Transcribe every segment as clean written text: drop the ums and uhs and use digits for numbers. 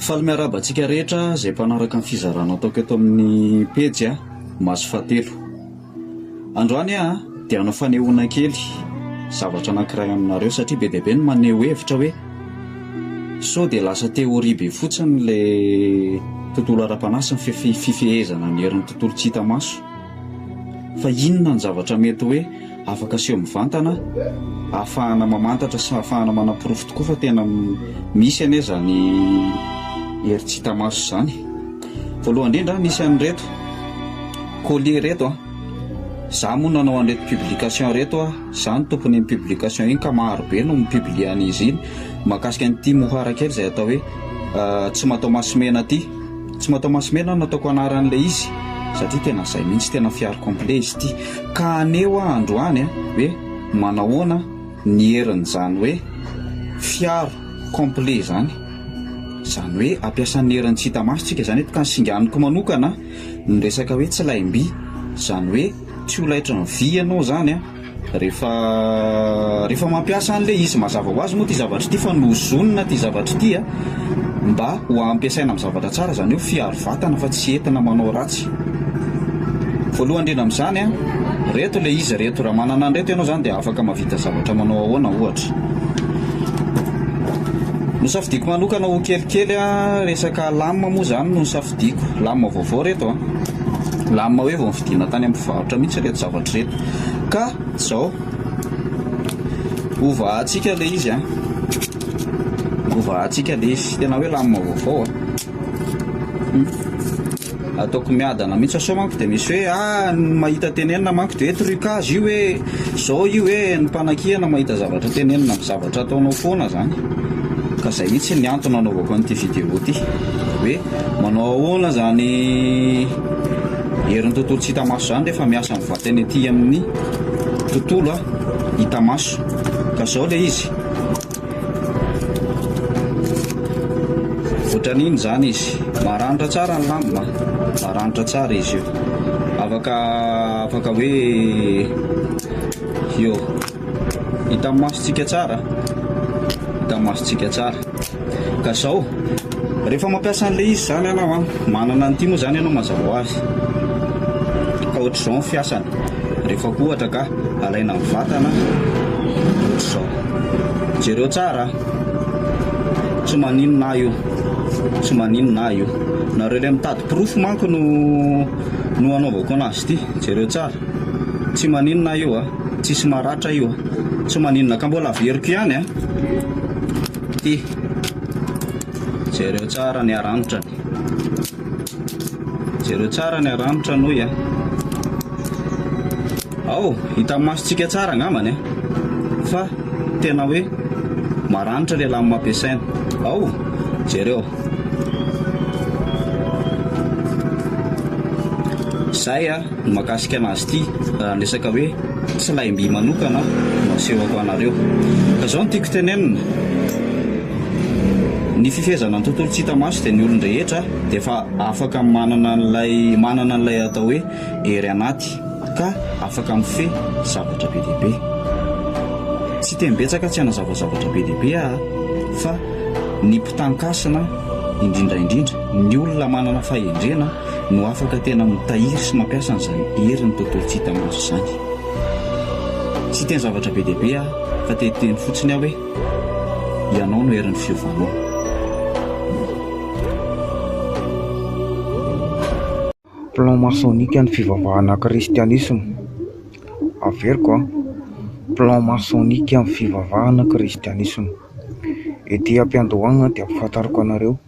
Faly miarabantsika rehetra izay mpanaraka ny fizarana ataoko eto amin'ny pejy maso fahatelo. Androany dia hanao fanehoana kely zavatra anankiray aminareo satria be dia be no maneho hevitra hoe sao dia lasa teoria be fotsiny ilay tontolo ara-panasy ny fifehezana ny herin'ny tontolo tsy hita maso. Fa inona ny zavatra mety hoe afaka aseho mivantana ahafahana mamantatra sy ahafahana manapirofo tokoa fa tena misy ane zany hery tsy hita maso zany. Voalohany indrindra misy an'ireto collier reto za moa nanao an'ireto publication reto zany tompony ny publication iny ka maro be no mipublie an'izy iny mahakasika an'ity mohara kely izay atao hoe tsy matao masomena ty. Tsy matao masomena nataoko anaran'ilay izy satria tena izay mihitsy tena fiaro complet izy ity. Ka aneo androany hoe manahoana ny herin'izany hoe fiaro complet zany hoe ampiasan'ny herin'ny tsy hita maso tsika zany ka ny singaniko manokana ny resaka hoe tsy laimby zany hoe tsy ho laitra ny vy ianao zany rehefa mampiasa an'ilay izy. Mazava ho azy moa ty zavatra ity fa nozonina ty zavatra ity mba ho ampiasaina amin'ny zavatra tsara zany hoe fiaro vatana fa tsy entina manao ratsy. Voalohany indrindra amin'izany reto ilay izy reto raha manana an'ireto ianao zany dia afaka mavita zavatra manao ahoana ohatra. Nosafidiako manokana ho kelikely resaka lame moa zany no nosafidiako. Lame vaovao reto lame hoe vao nividiana tany amin'ny mpivarotra mihitsy reto zavatra reto. Ka zao ovahantsika ilay izy ovahantsika ilay izy tena hoe lame vaovao ataoko miadana mihitsy sao manko dia misy hoe mahita tenenina manko dia trucage io hoe zao io hoe ny mpanakihana mahita zavatra tenenina amin'ny zavatra ataonao foana zany. Ka izay mihitsy ny antony anaovako an'ity vidéo ity hoe manao ahoana zany herin'ny tontolo tsy hita maso zany rehefa miasa mivantana ety amin'ny tontolo hita maso. Ka zao ilay izy ohatran'iny zany izy maranitra tsara ny lamba maranitra tsara izy io afaka hoe io hita masontsika tsara masontsika tsara. Ka zao rehefa mampiasa an'ilay izy zany ianao manana an'ity moa zany ianao mazava ho azy ka ohatr'izao ny fiasany rehefa koa ohatra ka alaina amin'ny vatana ohatr'izao jereo tsara tsy maninona io nareo ilay mitady pirofo manko no anaovako anazy ity jereo tsara tsy maninona io tsisy maratra io tsy maninona ka mbola averiko ihany ty jereo tsara ny aranitra noy ao hita masontsika tsara angambany fa tena hoe maranitra ilay lamy mampiasaina ao jereo zay no mahakasika anazy ity resaka hoe tsy laimby manokana masehoko anareo. Ka zao no tiako tenenina ny fifehezana ny tontolo tsy hita maso dia ny olon-drehetra dia efa afaka manana an'ilay atao hoe hery anaty ka afaka mifehy zavatra be dia be. Tsy tembetsaka tsy hanazavazavatra be dia be fa ny mpitankasina indrindra ny olona manana fahendrena no afaka tena mitahiry sy mampiasa an'izany herin'ny tontolo tsy hita maso zany. Tsy teny zavatra be dia be fa teteny fotsiny hoe ianao no herin'ny fiovanao. Plan maçonnique ny fivavahana kristianisma. Averiko plan maçonnique amin'ny fivavahana kristianisma. Ety ampiandohana dia ampafantariko anareo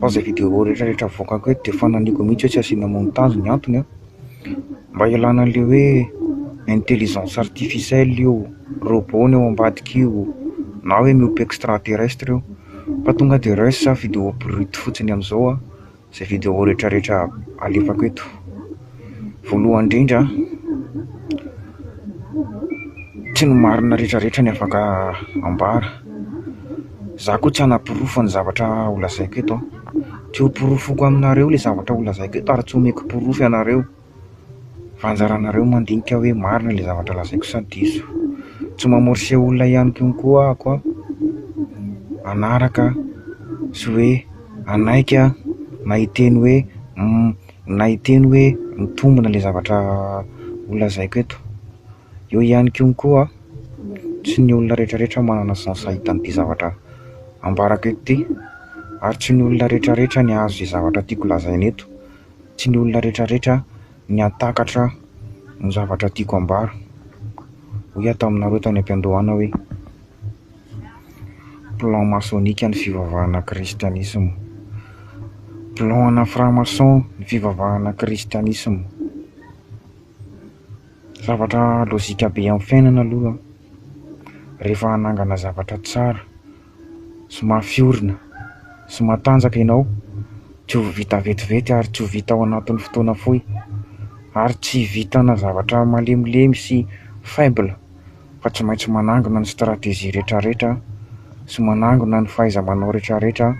fa izay vidéo rehetrarehetra avoakako eto dia fananiko mihitsy hoe tsy asiana montage ny antony mba ialana an'ilay hoe intelligence artificielle io robot ny ao ambadika io na hoe miope extraterrestre io fa tonga dia resa vidéo brut fotsiny amin'izao izay vidéo rehetrarehetra alefako eto. Voalohany indrindra tsy ny marina rehetrarehetra ny afaka ambara. Za koa tsy hanapirofo ny zavatra ho lazaiko eto tsy ho pirofoko aminareo ilay zavatra ho lazaiko eto ary tsy homeko pirofo ianareo fa anjaranareo mandinika hoe marina ilay zavatra lazaiko sa diso. Tsy mamorse olona ihany koa ako anaraka sy hoe anaika nahiteny hoe mitombona le zavatra holazaiko eto. Eo ihany koa tsy ny olona rehetrarehetra manana sens ahitan'ity zavatra ambarako eto ty, ary tsy ny olona rehetrarehetra ny ahazo izay zavatra tiako lazaina eto, tsy ny olona rehetrarehetra ny atakatra ny zavatra tiako ambara. Hoy ato aminareo tany am-piandohana hoe plan masonika ny fivavahana kristianisma, plan ana franc-maçon ny fivavahana kristianisma. Zavatra lôjika be amin'ny fiainana aloha rehefa hanangana zavatra tsara sy mafiorina sy matanjaka ianao, tsy ho vita vetivety ary tsy ho vita ao anatin'ny fotoana fohy, ary tsy vitana zavatra malemilemy sy faible, fa tsy maintsy manangona ny stratégie rehetrarehetra sy manangona ny fahaiza-manao rehetrarehetra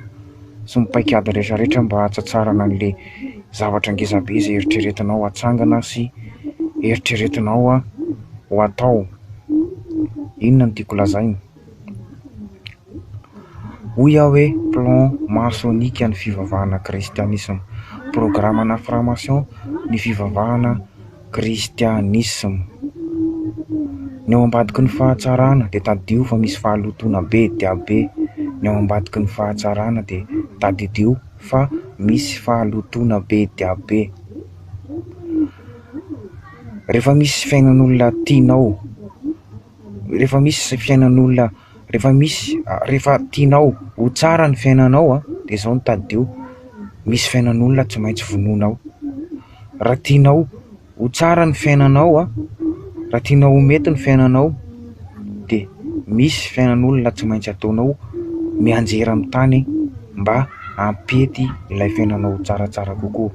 sy mipaikady rehetrarehetra mba hatsatsarana an'le zavatra ngezabe izay eritreretinao hatsangana sy eritreretinao ho atao. Inona no tiako lazaina? Hoy aho hoe plan masonika ny fivavahana kristianisma, programmana franc-maçon ny fivavahana kristianisma. Ny ao ambadiky ny fahatsarana dia tadio fa misy fahalotona be dia be. Ny ao ambadiky ny fahatsarana dia tadidio fa misy fahalotona be dia be. Rehefa misy fiainan'olona tianao, rehefa tianao ho tsara ny fiainanao dia izao no tadidio, misy fiainan'olona tsy maintsy vonoinao. Raha tianao ho tsara ny fiainanao, raha tianao ho mety ny fiainanao, dia misy fiainan'olona tsy maintsy ataonao mianjera amin'ny tany mba hampety ilay fiainanao tsaratsara kokoa.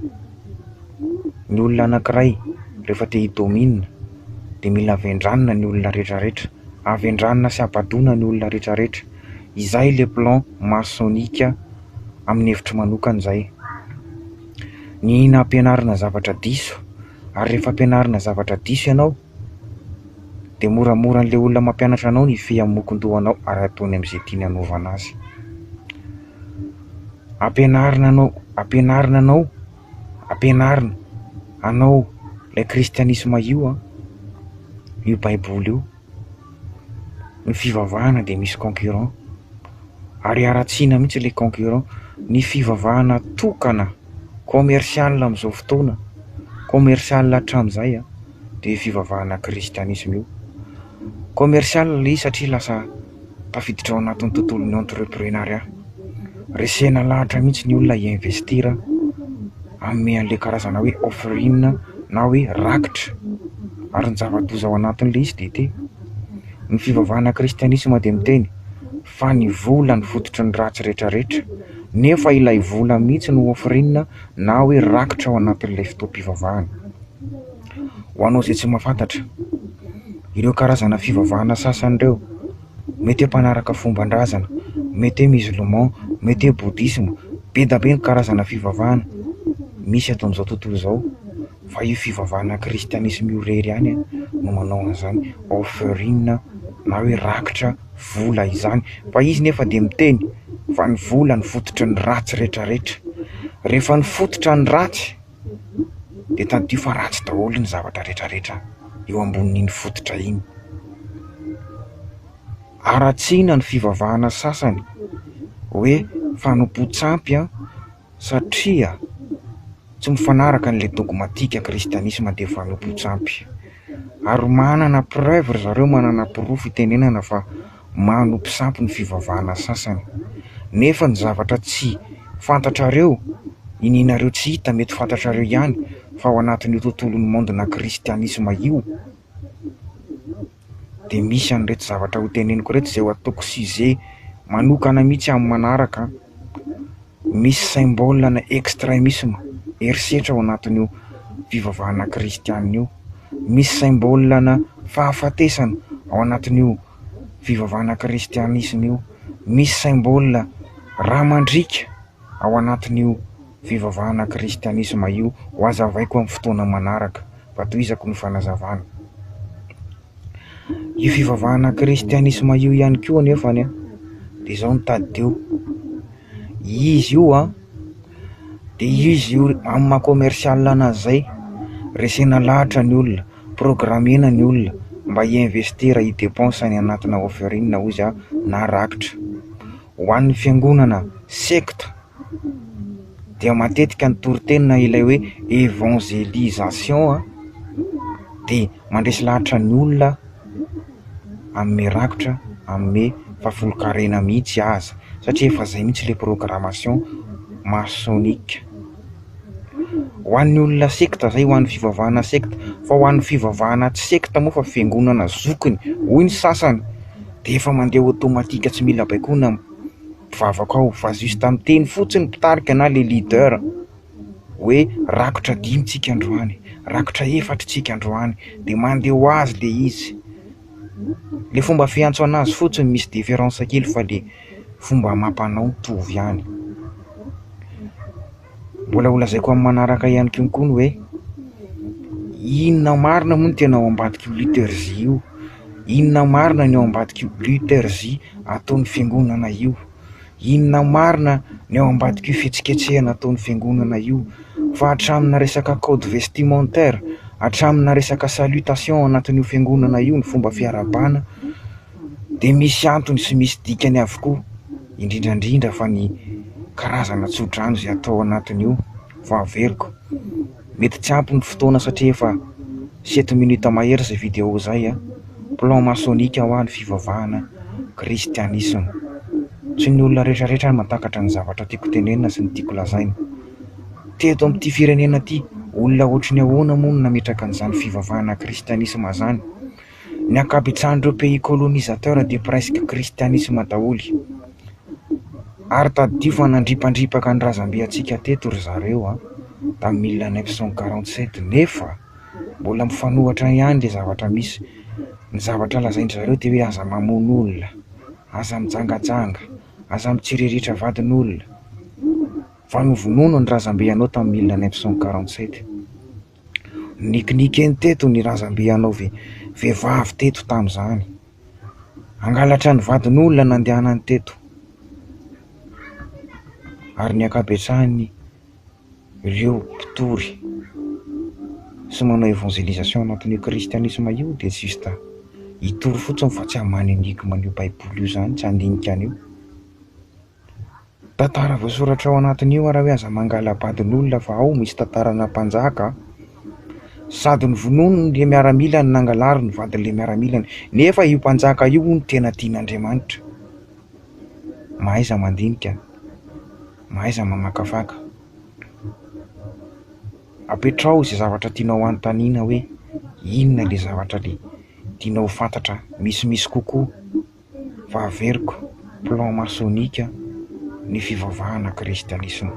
Ny olona anankiray rehefa te hidomina dia mila avendranina ny olona rehetrarehetra, avendranina sy apadona ny olona rehetrarehetra. Izay le plan masonika amin'ny hevitro manokana izay. Ny ampianarina zavatra diso, ary rehefa ampianarina zavatra diso ianao dia moramora an'ilay olona mampianatra anao ny fia mokon-dohanao ary ataony amin'izay tiany hanaovana azy. Ampianarina anao ilay kristianisma io baiboly io. Ny fivavahana dia misy concurrent, ary aratsiana mihitsy ilay concurrent. Ny fivavahana tokana commercial amin'izao fotoana, commercial hatramin'izay dia fivavahana kristianisma io. Commercial ilay satria lasa tafiditra ao anatin'ny tontolon'ny entreprenariat. Resena lahatra mihitsy ny olona investira amin'ny an'ilay karazana hoe offering na hoe rakitra, ary ny zava-doza ao anatin'ilay izy dia te. Ny fivavahana kristianisma dia miteny fa ny vola ny fototry ny ratsy rehetrarehetra, nefa ilay vola mihitsy no offering na hoe rakitra ao anatin'ilay fotoam-pivavahana. Ho anao izay tsy mahafantatra, ireo karazana fivavahana sasany ireo mety hampanaraka fomban-drazana, mety musulman, mety bouddhisme, be da be ny karazana fivavahana misy ato amin'izao tontolo izao. Fa io fivavahana kristianisma io rery ihany no manao an'izany offering na hoe rakitra vola izany. Fa izy nefa dia miteny fa ny vola ny fototry ny ratsy rehetrarehetra. Rehefa ny fototra ny ratsy dia tadio fa ratsy daholo ny zavatra rehetrarehetra eo ambonin'iny fototra iny. Aratsiana ny fivavahana sasany hoe fanompo-tsampy satria tsy mifanaraka n'ilay dogmatika kristianisma dia fanompo-tsampy. Ary manana preuve zareo, manana porofo itenenana fa manompo-sampy ny fivavahana sasany. Nefa ny zavatra tsy fantatrareo, ininareo tsy hita, mety fantatrareo ihany, fa ao anatin'io tontolon'ny mondina kristianisma io dia misy an'ireto zavatra ho teneniko reto izay ho ataoko sujet manokana mihitsy amin'ny manaraka. Misy symbole na extrémisme herisetra ao anatin'io fivavahana kristianina io. Misy symbole na fahafatesana ao anatin'io fivavahana kristianisma io. Misy symbole ramandrika ao anatin'io fivavahana kristianisma io. Ho azavaiko amin'ny fotoana manaraka, fa tohizako ny fanazavana. Io fivavahana kristianisma io ihany koa nefany dia izao no tadidio. Izy io de izy io amin'ny maha commercial anazy zay resena lahatra ny olona, programmena ny olona mba hiinvestira hidépensany anatina offering ozy na rakitra. Ho an'ny fiangonana secte dia matetika ny toritena ilay hoe évangélisation de mandresy lahatra ny olona amin'ny rakitra, amin'ny fahafolokarena mihitsy aza satria efa zay mihitsy le programmation maçonnique. Ho an'ny olona secte zay, ho an'ny fivavahana secte, fa ho an'ny fivavahana tsy secte moa fa fiangonana zokiny hoy ny sasany de efa mandeha automatika, tsy mila baikona mivavaka ao fa juste amin'ny teny fotsiny mpitarika na le leader hoe rakitra 5 tsika androany, rakitra 4 tsika androany, de mandeha ho azy le izy. Le fomba fiantso anazy fotsiny misy différence kely fa le fomba mampanao mitovy ihany. Mbola olazaiko amin'ny manaraka ihany koa hoe inona marina moa ny tena ao ambadiky liturgie io, inona marina ny ao ambadiky liturgie ataon'ny fiangonana io, inona marina ny ao ambadiky fietsiketsehana ataon'ny fiangonana io, fa hatramina resaka code vestimentaire, hatramina resaka salutation anatin'io fiangonana io, ny fomba fiarabana de misy antony sy misy dikany avokoa, indrindrandrindra fa ny karazana tsodrano zay atao anatin'io. Fa averiko mety tsy ampy ny fotoana satria efa 7 minutes mahery zay vidéo zay plan maçonnique ho an'ny fivavahana kristianisme. Tsy ny olona rehetrarehetra mahatakatra ny zavatra tiako tenenina sy ny tiako lazaina. Teto amin'ity firenena ty olona ohatry ny ahoana moa no nametraka an'izany fivavahana kristianisme zany? Ny ankabetsahan'ireo pays colonisateur de presque kristianisme daholy. Ary tadidio fa nandripandripaka ny razambe antsika teto ry zareo tamin'ny 1947, nefa mbola mifanohatra ihany le zavatra misy. Ny zavatra lazaindry zareo te hoe aza mamono olona, aza mijangajanga, aza mitsiriritra vadin'olona. Fa novonono ny razambe anao tamin'ny 1947. Nikinikeny teto ny razambe anao vehivavy teto tamin'izany. Angalatra ny vadin'olona nandehanany teto. Ary ny ankabetsahany ireo mpitory sy manao évangélisation anatin'io kristianisme io de juste hitory fotsiny fa tsy hamany enigma an'io baiboly io zany, tsy handinika an'io. Tantara voasoratra ao anatin'io raha hoe aza mangala badin'olona fa ao misy tantarana mpanjaka sady ny vonono le miaramila ny nangalary ny vadin'le miaramilany, nefa io mpanjaka io ny tena tian'Andriamanitra. Mahaiza mandinika, mahaiza mamakafaka. Apetrao izay zavatra tianao anontaniana hoe inona le zavatra le tianao fantatra misimisy kokoa. Fa averiko plan maçonnique ny fivavahana kristianisme.